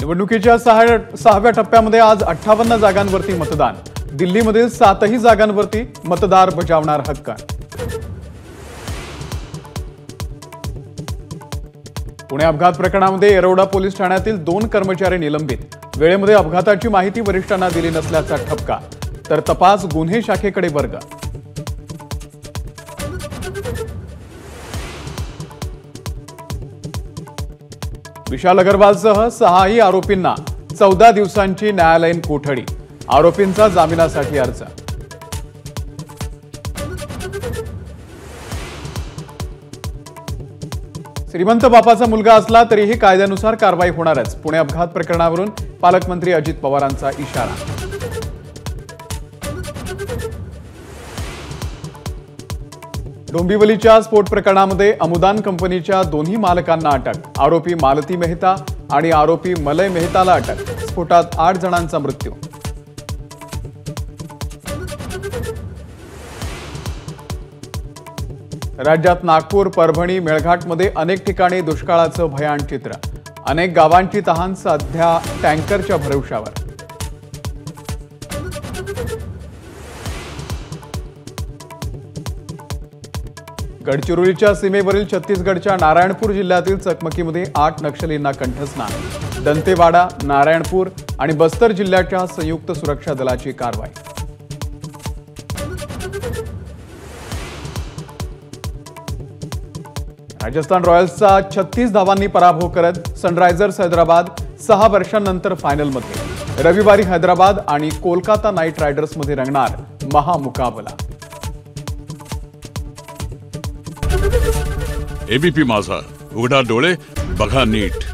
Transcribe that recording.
निवडणुकीच्या सहाव्या टप्प्यामध्ये आज 58 जागांवरती मतदान। दिल्लीमधील 7ही जागांवरती मतदार बजावणार हक्क। पुणे अपघात प्रकरणामध्ये येरवडा पोलीस ठाण्यातील 2 कर्मचारी निलंबित। वेळेमध्ये अपघाताची माहिती वरिष्ठांना दिली नसल्याचा ठपका, तर तपास गुन्हे शाखेकडे वर्ग। विशाल अग्रवालसह 6ही आरोपींना 14 दिवसांची न्यायालयीन कोठडी। आरोपींचा जामिनासाठी अर्ज। श्रीमंत बापाचा मुलगा असला तरीही कायद्यानुसार कारवाई होणारच। पुणे अपघात प्रकरणावरून पालकमंत्री अजित पवारांचा इशारा। डोंबिवलीच्या स्फोट प्रकरणामध्ये अमुदान कंपनीच्या 2ही मालकांना अटक। आरोपी मालती मेहता आणि आरोपी मलय मेहताला अटक। स्फोटात 8 जणांचा मृत्यू। राज्यात नागपूर, परभणी, मेळघाटमध्ये अनेक ठिकाणी दुष्काळाचं भयान चित्र। अनेक गावांची तहान सध्या टँकरच्या भरवशावर। गडचिरोलीच्या सीमेवरील छत्तीसगडच्या नारायणपूर जिल्ह्यातील चकमकीमध्ये 8 नक्षलींना कंठस्नान। दंतेवाडा, नारायणपूर आणि बस्तर जिल्ह्याच्या संयुक्त सुरक्षा दलाची कारवाई। राजस्थान रॉयल्सचा 36 धावांनी पराभव करत सनरायझर्स हैदराबाद 6 वर्षांनंतर फायनलमध्ये। रविवारी हैदराबाद आणि कोलकाता नाईट रायडर्समध्ये रंगणार महामुकाबला। एबीपी माझा, उघडा डोळे बघा नीट।